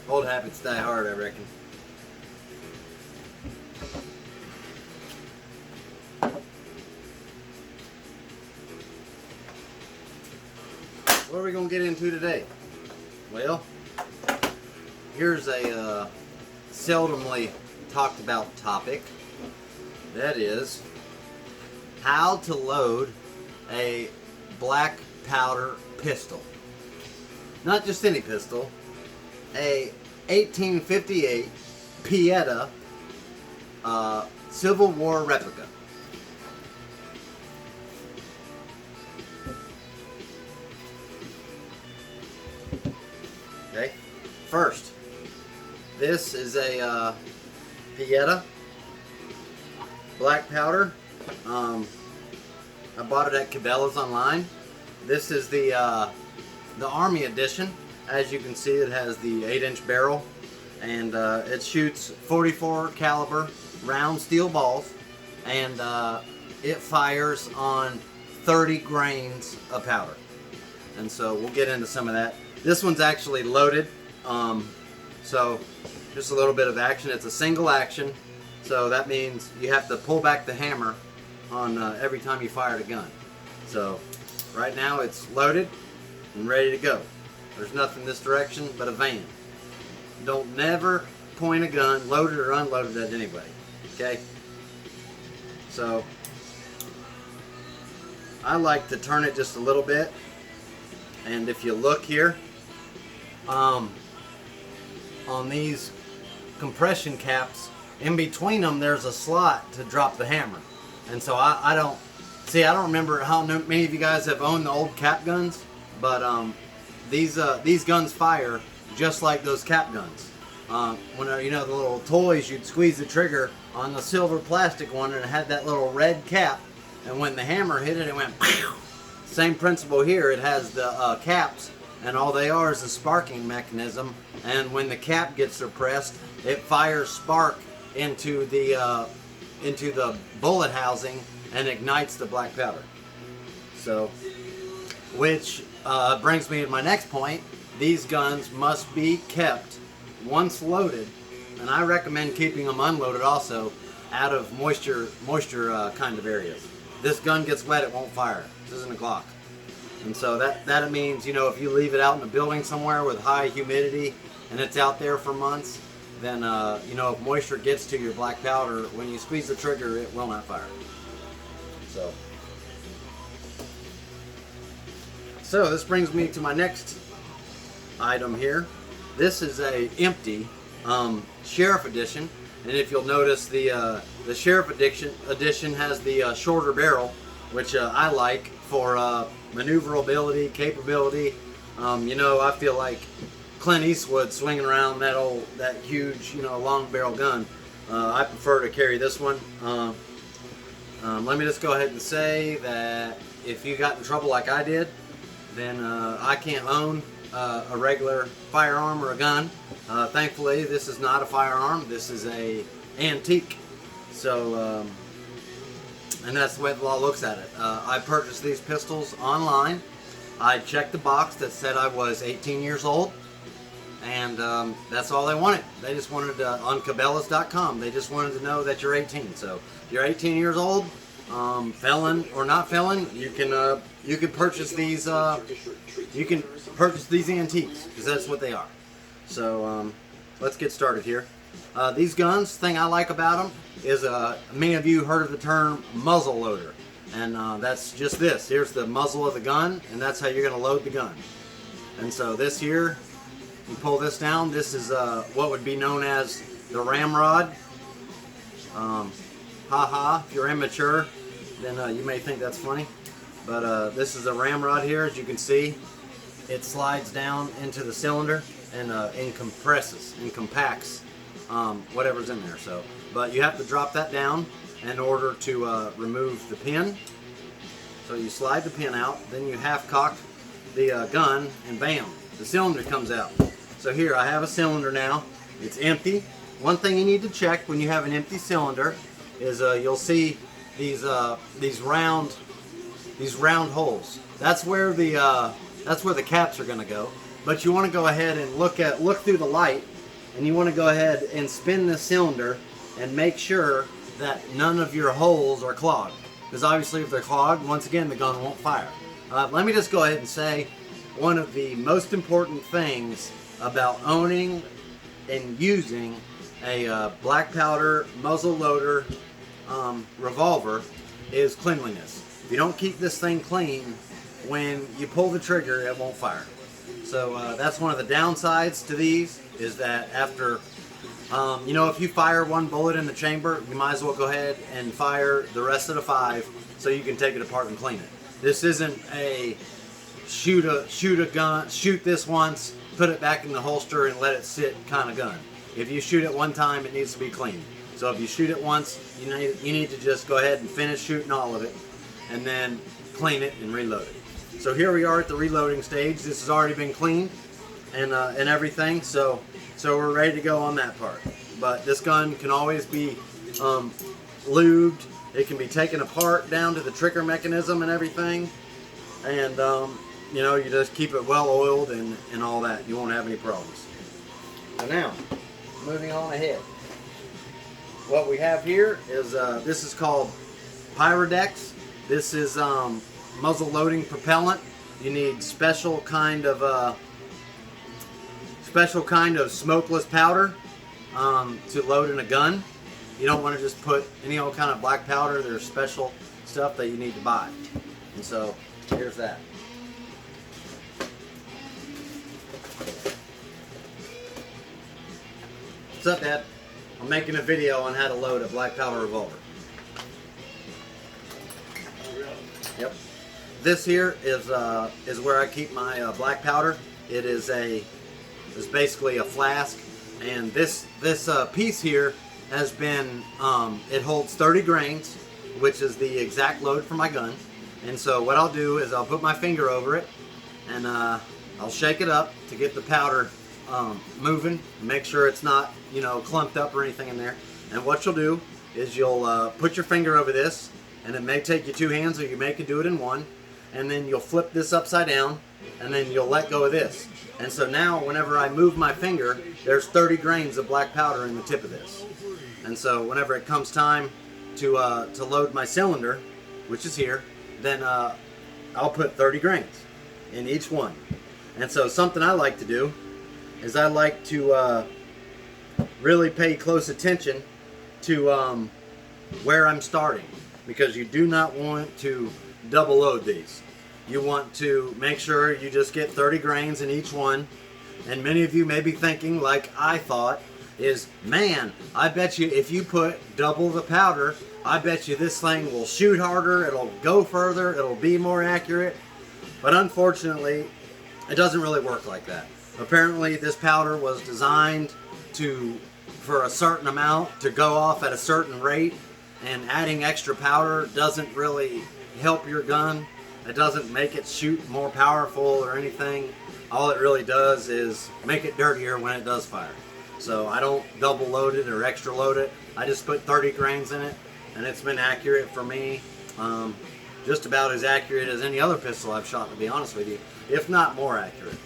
Old habits die hard, I reckon. What are we going to get into today? Well, here's a seldomly talked about topic. That is how to load a black powder pistol. Not just any pistol, a 1858 Pietta Civil War replica. Okay, first, this is a Pietta black powder. I bought it at Cabela's online. This is the Army edition. As you can see, it has the 8-inch barrel, and it shoots 44 caliber round steel balls, and it fires on 30 grains of powder. And so we'll get into some of that. This one's actually loaded, so just a little bit of action. It's a single action, so that means you have to pull back the hammer on every time you fire the gun. So right now it's loaded and ready to go. There's nothing this direction but a van. Don't never point a gun, loaded or unloaded, at anybody. Okay? So I like to turn it just a little bit, and if you look here, on these compression caps, in between them there's a slot to drop the hammer. And so I don't remember how many of you guys have owned the old cap guns, but these guns fire just like those cap guns. When you know the little toys, you'd squeeze the trigger on the silver plastic one, and it had that little red cap, and when the hammer hit it, it went pow. Same principle here. It has the caps, and all they are is a sparking mechanism, and when the cap gets suppressed, it fires spark into the bullet housing and ignites the black powder. So, which brings me to my next point. These guns must be kept once loaded, and I recommend keeping them unloaded also, out of moisture kind of areas. This gun gets wet, it won't fire. This isn't a Glock. And so that means, you know, if you leave it out in a building somewhere with high humidity and it's out there for months, then you know, if moisture gets to your black powder, when you squeeze the trigger, it will not fire. So this brings me to my next item here. This is a empty Sheriff edition, and if you'll notice, the Sheriff edition has the shorter barrel, which I like for maneuverability, capability. You know, I feel like Clint Eastwood swinging around that huge, you know, long barrel gun. I prefer to carry this one. Let me just go ahead and say that if you got in trouble like I did, then I can't own a regular firearm or a gun. Thankfully, this is not a firearm. This is a antique. So, and that's the way the law looks at it. I purchased these pistols online. I checked the box that said I was 18 years old, and that's all they wanted. They just wanted on Cabela's.com. They just wanted to know that you're 18. So if you're 18 years old, felon or not felon, you can purchase these. You can purchase these antiques, because that's what they are. So let's get started here. These guns, thing I like about them is many of you heard of the term muzzle loader, and that's just this. Here's the muzzle of the gun, and that's how you're going to load the gun. And so this here, you pull this down. This is what would be known as the ramrod. If you're immature, then you may think that's funny, but this is a ramrod here. As you can see, it slides down into the cylinder and compresses and compacts whatever's in there. So, but you have to drop that down in order to remove the pin. So you slide the pin out, then you half cock the gun, and bam, the cylinder comes out. So here I have a cylinder now. It's empty. One thing you need to check when you have an empty cylinder is you'll see these round holes. That's where the caps are going to go. But you want to go ahead and look through the light and you want to go ahead and spin this cylinder and make sure that none of your holes are clogged. Because obviously if they're clogged, once again, the gun won't fire. Let me just go ahead and say one of the most important things about owning and using a black powder muzzle loader revolver is cleanliness. If you don't keep this thing clean, when you pull the trigger, it won't fire. So that's one of the downsides to these, is that after, if you fire one bullet in the chamber, you might as well go ahead and fire the rest of the 5 so you can take it apart and clean it. This isn't a shoot a gun, shoot this once, put it back in the holster and let it sit kind of gun. If you shoot it one time, it needs to be clean. So if you shoot it once, you need to just go ahead and finish shooting all of it and then clean it and reload it. So here we are at the reloading stage. This has already been cleaned and everything, so we're ready to go on that part. But this gun can always be lubed. It can be taken apart down to the trigger mechanism and everything, and you just keep it well oiled and all that. You won't have any problems. So now, moving on ahead. What we have here is this is called Pyrodex. This is muzzle loading propellant. You need special kind of smokeless powder to load in a gun. You don't want to just put any old kind of black powder. There's special stuff that you need to buy. And so here's that. What's up, Dad? I'm making a video on how to load a black powder revolver. Yep. This here is where I keep my black powder. It is basically a flask, and this piece here has been it holds 30 grains, which is the exact load for my gun. And so what I'll do is I'll put my finger over it and I'll shake it up to get the powder moving, make sure it's not clumped up or anything in there. And what you'll do is you'll put your finger over this, and it may take you 2 hands or you may can do it in one, and then you'll flip this upside down and then you'll let go of this. And so now whenever I move my finger, there's 30 grains of black powder in the tip of this. And so whenever it comes time to load my cylinder, which is here, then I'll put 30 grains in each one. And so something I like to do is I like to really pay close attention to where I'm starting, because you do not want to double load these. You want to make sure you just get 30 grains in each one. And many of you may be thinking, like I thought, is, man, I bet you if you put double the powder, I bet you this thing will shoot harder, it'll go further, it'll be more accurate. But unfortunately, it doesn't really work like that. Apparently this powder was designed for a certain amount to go off at a certain rate, and adding extra powder doesn't really help your gun. It doesn't make it shoot more powerful or anything. All it really does is make it dirtier when it does fire. So I don't double load it or extra load it. I just put 30 grains in it, and it's been accurate for me. Just about as accurate as any other pistol I've shot, to be honest with you, if not more accurate.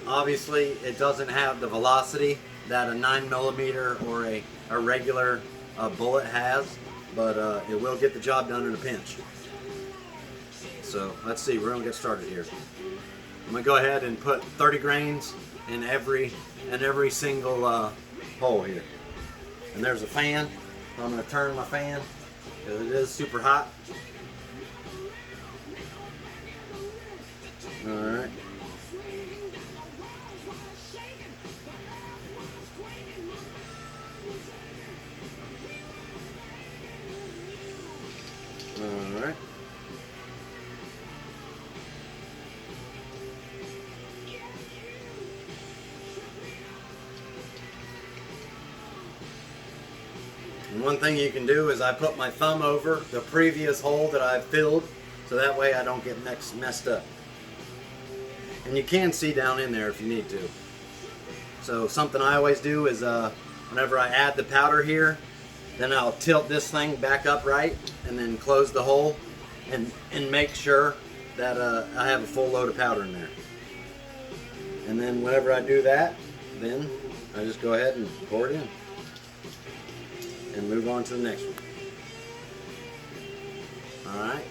Obviously, it doesn't have the velocity that a 9mm or a regular bullet has, but it will get the job done in a pinch. So let's see, we're gonna get started here. I'm gonna go ahead and put 30 grains in every single hole here. And there's a fan. So I'm gonna turn my fan because it is super hot. All right. All right. And one thing you can do is I put my thumb over the previous hole that I've filled, so that way I don't get messed up. And you can see down in there if you need to. So something I always do is whenever I add the powder here, then I'll tilt this thing back upright and then close the hole and make sure that I have a full load of powder in there. And then whenever I do that, then I just go ahead and pour it in and move on to the next one. Alright.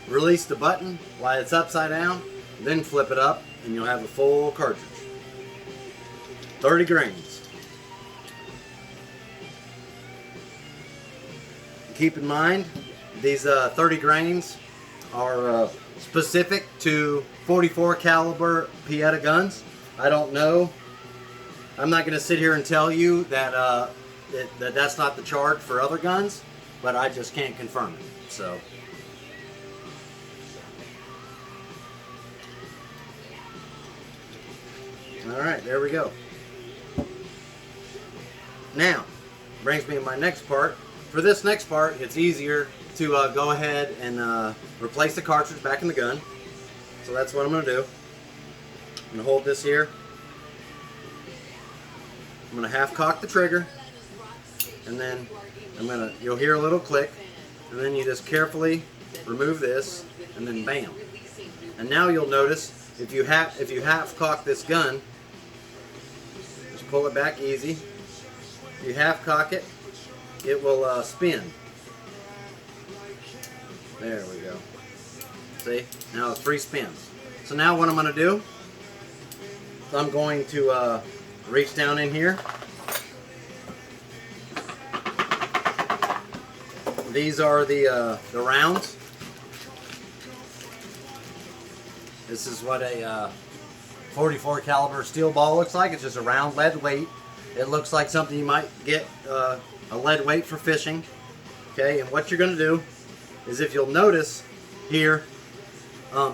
Release the button while it's upside down, then flip it up and you'll have a full cartridge. 30 grains. Keep in mind, these 30 grains are specific to 44 caliber pietta guns. I don't know. I'm not going to sit here and tell you that that's not the charge for other guns, but I just can't confirm it. So. Alright, there we go. Now, brings me to my next part. For this next part, it's easier to go ahead and replace the cartridge back in the gun. So that's what I'm going to do. I'm going to hold this here. I'm going to half cock the trigger. And then you'll hear a little click. And then you just carefully remove this. And then bam. And now you'll notice if you half cock this gun, just pull it back easy. If you half cock it, it will spin. There we go. See? Now it's 3 spins. So now what I'm going to do, I'm going to reach down in here. These are the rounds. This is what a 44 caliber steel ball looks like. It's just a round lead weight. It looks like something you might get a lead weight for fishing. Okay, and what you're going to do is, if you'll notice here,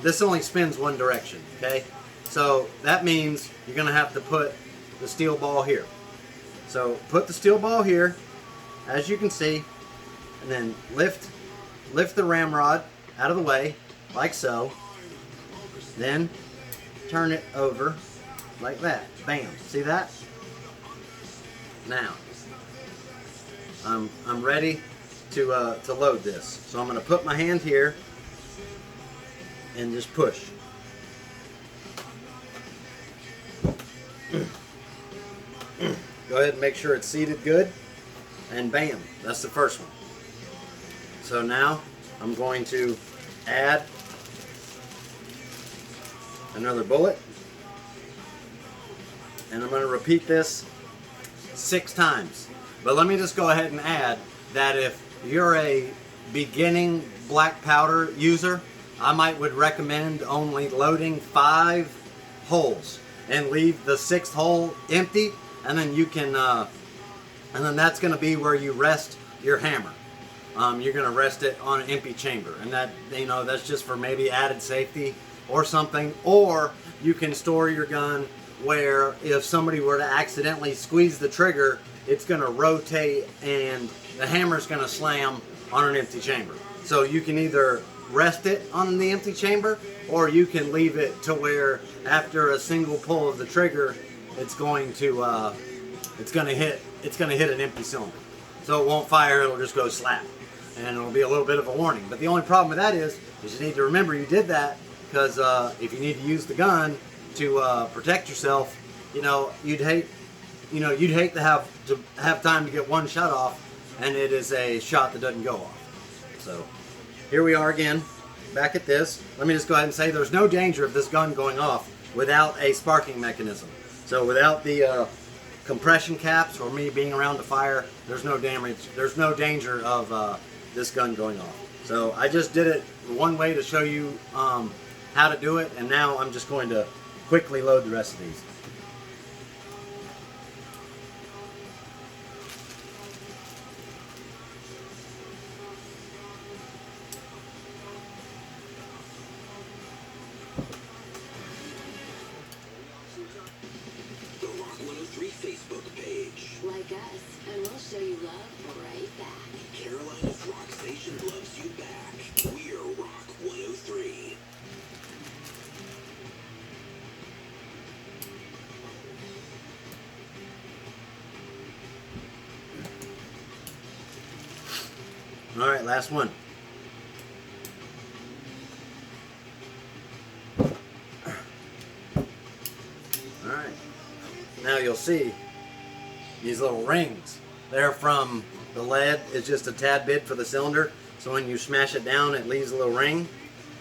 this only spins one direction. Okay, so that means you're going to have to put the steel ball here. So put the steel ball here, as you can see, and then lift the ramrod out of the way, like so. Then turn it over like that. Bam. See that? Now I'm ready to load this. So I'm going to put my hand here and just push. Go ahead and make sure it's seated good, and bam, that's the first one. So now I'm going to add another bullet, and I'm going to repeat this 6 times. But let me just go ahead and add that if you're a beginning black powder user, I would recommend only loading 5 holes and leave the 6th hole empty, and then you can and then that's going to be where you rest your hammer. You're going to rest it on an empty chamber, and that, you know, that's just for maybe added safety or something. Or you can store your gun where if somebody were to accidentally squeeze the trigger, it's going to rotate and the hammer's going to slam on an empty chamber. So you can either rest it on the empty chamber, or you can leave it to where after a single pull of the trigger, it's going to hit an empty cylinder. So it won't fire, it'll just go slap, and it'll be a little bit of a warning. But the only problem with that is you need to remember you did that because if you need to use the gun to protect yourself, you'd hate to have time to get one shot off, and it is a shot that doesn't go off. So here we are again, back at this. Let me just go ahead and say there's no danger of this gun going off without a sparking mechanism. So without the compression caps or me being around the fire, there's no damage. There's no danger of this gun going off. So I just did it one way to show you how to do it, and now I'm just going to quickly load the rest of these. Like us, and we'll show you love right back. Carolina's Rock Station loves you back. We're Rock 103. All right, last one. Alright. Now you'll see these little rings. They're from the lead. It's just a tad bit for the cylinder. So when you smash it down, it leaves a little ring.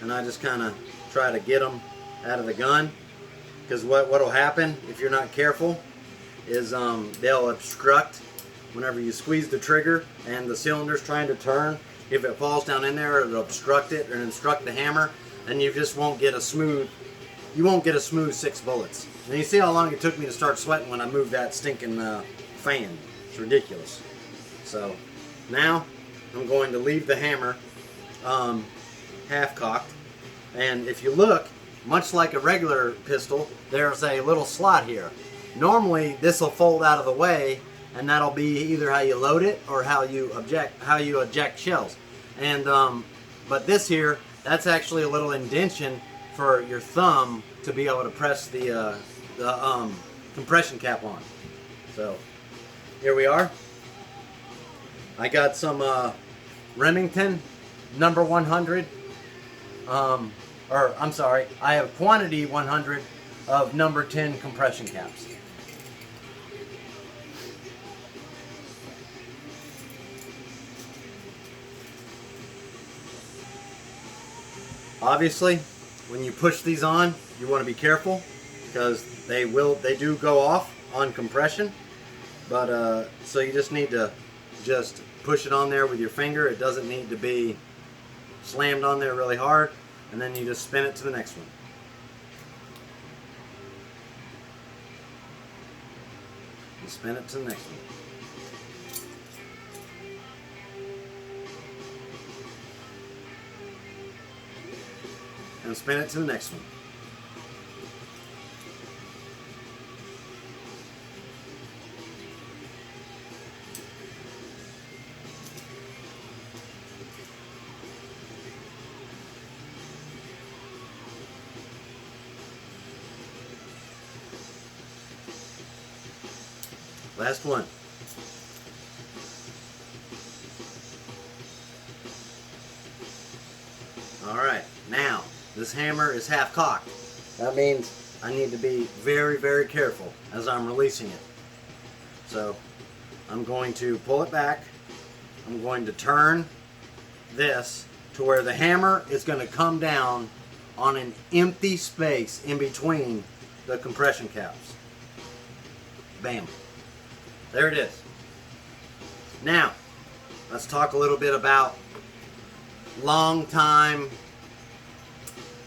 And I just kind of try to get them out of the gun. Because what will happen if you're not careful is they'll obstruct whenever you squeeze the trigger and the cylinder's trying to turn. If it falls down in there, it'll obstruct it and obstruct the hammer, and you just won't get a smooth, 6 bullets. And you see how long it took me to start sweating when I moved that stinking fan. It's ridiculous. So now I'm going to leave the hammer half cocked, and if you look, much like a regular pistol, there's a little slot here. Normally this will fold out of the way, and that'll be either how you load it or how you eject shells. And but this here, that's actually a little indention for your thumb to be able to press the compression cap on. So here we are. I got some Remington number 100. Or I'm sorry, I have quantity 100 of number 10 compression caps. Obviously, when you push these on, you want to be careful because they do go off on compression. But so you just need to just push it on there with your finger. It doesn't need to be slammed on there really hard. And then you just spin it to the next one. You spin it to the next one. And spin it to the next one. Last one. Alright, now this hammer is half cocked. That means I need to be very, very careful as I'm releasing it. So I'm going to pull it back. I'm going to turn this to where the hammer is going to come down on an empty space in between the compression caps. Bam. There it is. Now, let's talk a little bit about long time,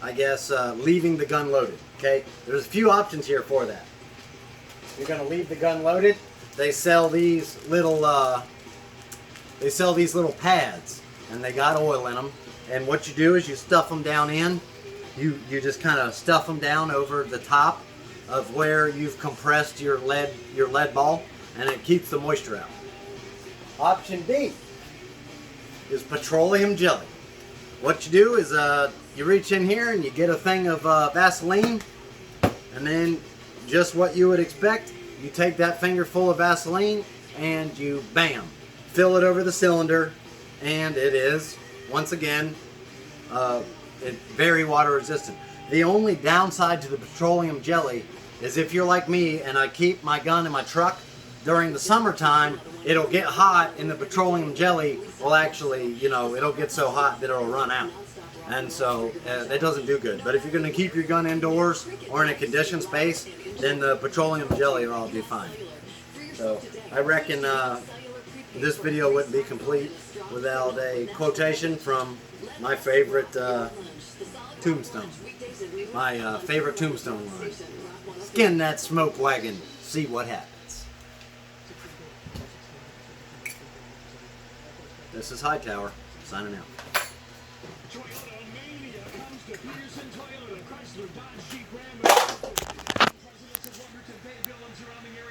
I guess, leaving the gun loaded. Okay, there's a few options here for that. You're going to leave the gun loaded. They sell these little pads, and they got oil in them. And what you do is you stuff them down in. You just kind of stuff them down over the top of where you've compressed your lead ball, and it keeps the moisture out. Option B is petroleum jelly. What you do is you reach in here and you get a thing of Vaseline, and then just what you would expect, you take that finger full of Vaseline and you bam, fill it over the cylinder, and it is, once again, very water resistant. The only downside to the petroleum jelly is if you're like me and I keep my gun in my truck, during the summertime, it'll get hot and the petroleum jelly will actually, it'll get so hot that it'll run out. And so that doesn't do good. But if you're going to keep your gun indoors or in a conditioned space, then the petroleum jelly will all be fine. So I reckon this video wouldn't be complete without a quotation from my favorite tombstone. My favorite tombstone line. Skin that smoke wagon, see what happens. This is Hightower, signing out. Toyota Mania comes to Peterson Toyota, Chrysler, Dodge, Jeep, Ram, Presidents of Lumberton, Bay, Bill, and surrounding area.